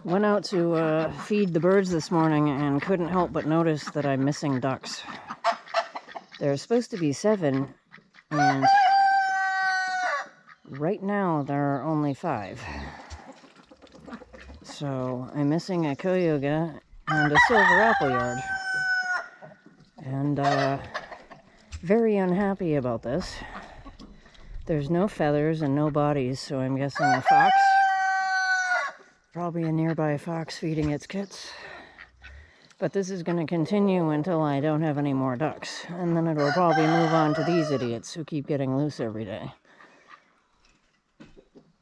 Went out to feed the birds this morning and couldn't help but notice that I'm missing ducks. There's supposed to be 7, and right now there are only 5. So I'm missing a coyoga and a silver appleyard. And very unhappy about this. There's no feathers and no bodies, so I'm guessing a fox. Probably a nearby fox feeding its kits. But this is going to continue until I don't have any more ducks. And then it'll probably move on to these idiots who keep getting loose every day.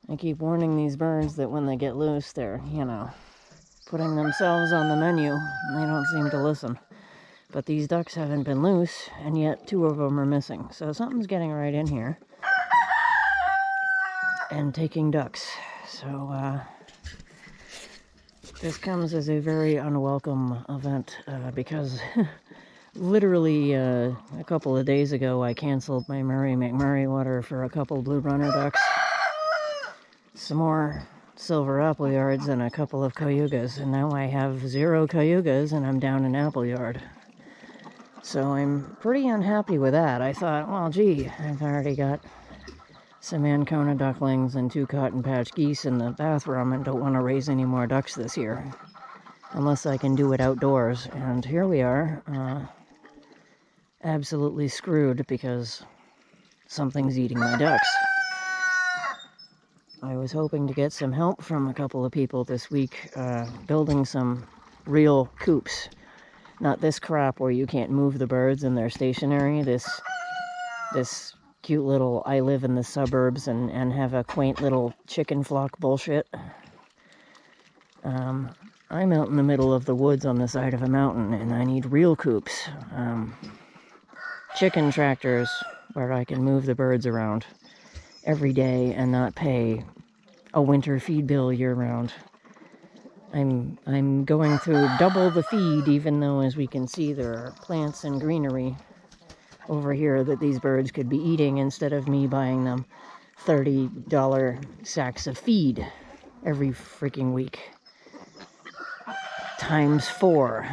I keep warning these birds that when they get loose, they're, putting themselves on the menu. And they don't seem to listen. But these ducks haven't been loose, and yet 2 of them are missing. So something's getting right in here and taking ducks. So, this comes as a very unwelcome event because literally a couple of days ago I canceled my Murray McMurray order for a couple blue runner ducks, some more silver appleyards, and a couple of cayugas, and now I have 0 cayugas and I'm down an appleyard. So I'm pretty unhappy with that. I thought, well, gee, I've already got some Ancona ducklings and 2 cotton patch geese in the bathroom and don't want to raise any more ducks this year. Unless I can do it outdoors. And here we are, absolutely screwed because something's eating my ducks. I was hoping to get some help from a couple of people this week building some real coops. Not this crap where you can't move the birds and they're stationary. This cute little I live in the suburbs and have a quaint little chicken flock bullshit. I'm out in the middle of the woods on the side of a mountain and I need real coops. Chicken tractors where I can move the birds around every day and not pay a winter feed bill year-round. I'm going through double the feed, even though, as we can see, there are plants and greenery over here that these birds could be eating instead of me buying them $30 sacks of feed every freaking week. Times 4.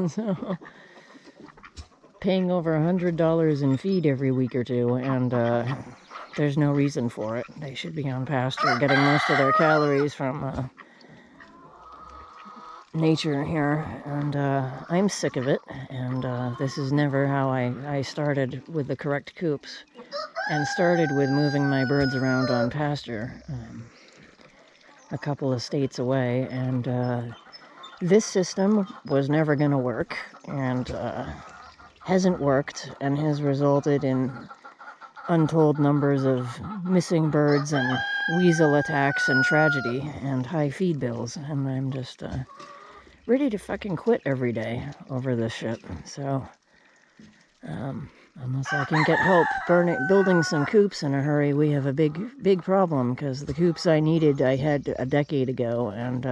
So, paying over $100 in feed every week or two, and there's no reason for it. They should be on pasture, getting most of their calories from nature here, and I'm sick of it, and this is never how I started with the correct coops, and started with moving my birds around on pasture a couple of states away, and this system was never going to work, and hasn't worked, and has resulted in untold numbers of missing birds and weasel attacks and tragedy and high feed bills, and I'm just ready to fucking quit every day over this shit. So, unless I can get help building some coops in a hurry, we have a big problem, because the coops I needed I had a decade ago, and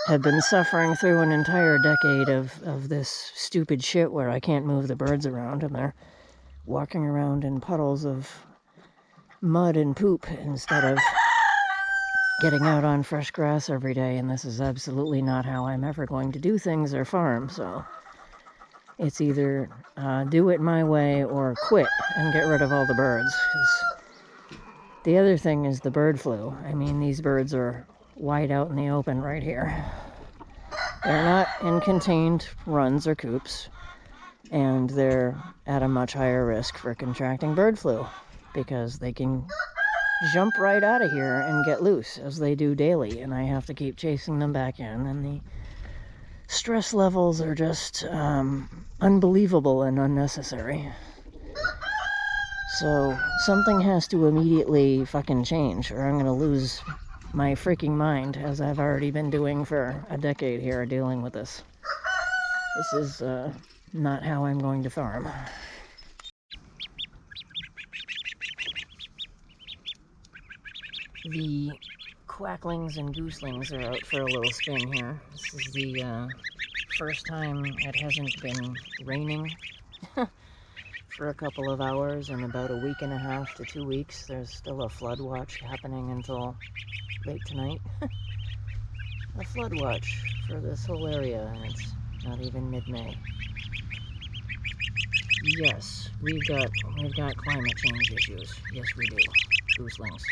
have been suffering through an entire decade of this stupid shit where I can't move the birds around, and they're walking around in puddles of mud and poop instead of getting out on fresh grass every day, and this is absolutely not how I'm ever going to do things or farm. So it's either do it my way or quit and get rid of all the birds. 'Cause the other thing is the bird flu. I mean, these birds are wide out in the open right here. They're not in contained runs or coops, and they're at a much higher risk for contracting bird flu because they can jump right out of here and get loose, as they do daily, and I have to keep chasing them back in, and the stress levels are just unbelievable and unnecessary. So something has to immediately fucking change, or I'm gonna lose my freaking mind, as I've already been doing for a decade here, dealing with this. This is not how I'm going to farm. The quacklings and goslings are out for a little spin here. This is the first time it hasn't been raining for a couple of hours in about a week and a half to 2 weeks. There's still a flood watch happening until late tonight. a flood watch for this whole area, and it's not even mid-May. Yes, we've got climate change issues. Yes, we do. Goslings.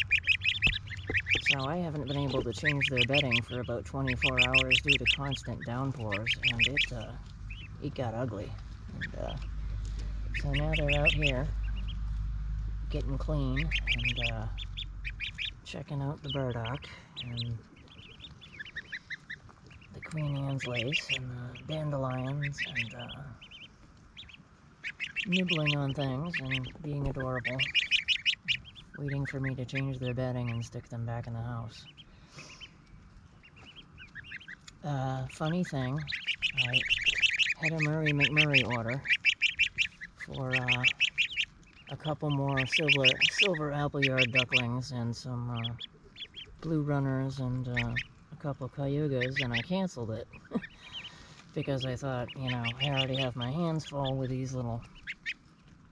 So I haven't been able to change their bedding for about 24 hours due to constant downpours, and it got ugly. And so now they're out here getting clean and checking out the burdock and the Queen Anne's lace and the dandelions and nibbling on things and being adorable, waiting for me to change their bedding and stick them back in the house. Funny thing, I had a Murray McMurray order for a couple more silver appleyard ducklings and some blue runners and a couple cayugas, and I canceled it because I thought, you know, I already have my hands full with these little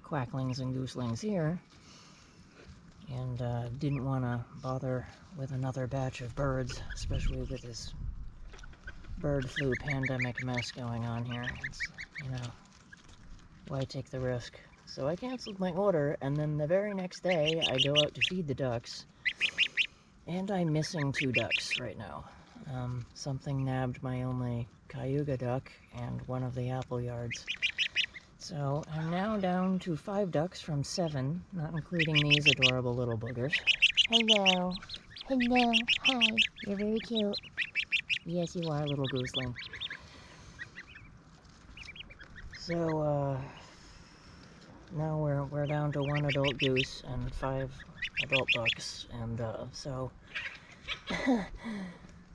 quacklings and gooselings here, and didn't want to bother with another batch of birds, especially with this bird flu pandemic mess going on here. It's, you know, why take the risk? So I canceled my order, and then the very next day I go out to feed the ducks, and I'm missing 2 ducks right now. Something nabbed my only cayuga duck and one of the apple yards. So I'm now down to 5 ducks from 7, not including these adorable little boogers. Hello. Hello. Hi. You're very cute. Yes, you are, little gooseling. So, now we're down to 1 adult goose and 5 adult ducks, and so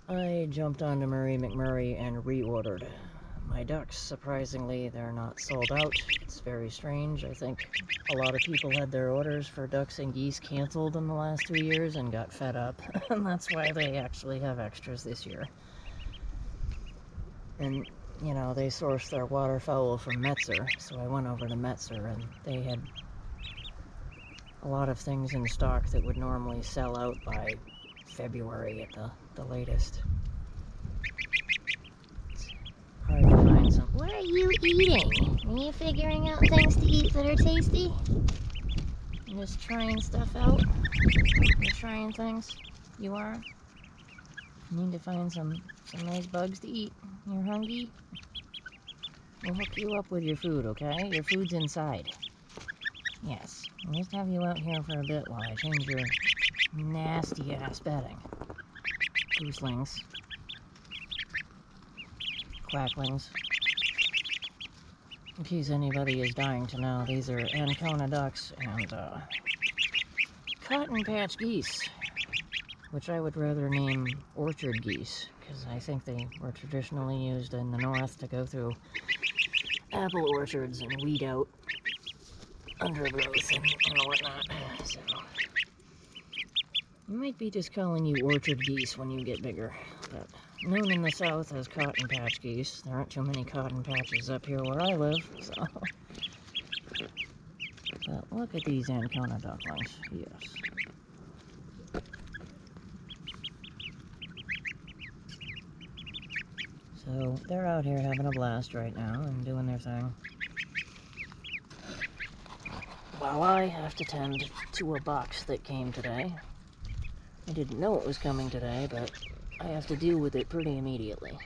I jumped onto Murray McMurray and reordered my ducks. Surprisingly, they're not sold out. It's very strange. I think a lot of people had their orders for ducks and geese canceled in the last 2 years and got fed up, and that's why they actually have extras this year. And, you know, they source their waterfowl from Metzer, so I went over to Metzer, and they had a lot of things in stock that would normally sell out by February at the latest. It's hard to find some. What are you eating? Are you figuring out things to eat that are tasty? I'm just trying stuff out. You're trying things. You are. You need to find some nice bugs to eat. You're hungry? We'll hook you up with your food, okay? Your food's inside. Yes. We'll just have you out here for a bit while I change your nasty-ass bedding. Gooselings. Quacklings. In case anybody is dying to know, these are Ancona ducks and cotton patch geese, which I would rather name orchard geese, because I think they were traditionally used in the north to go through apple orchards and weed out undergrowth and whatnot. So I might be just calling you orchard geese when you get bigger, but known in the south as cotton patch geese. There aren't too many cotton patches up here where I live, so. But look at these Ancona ducklings, yes. So they're out here having a blast right now and doing their thing, while I have to tend to a box that came today. I didn't know it was coming today, but I have to deal with it pretty immediately.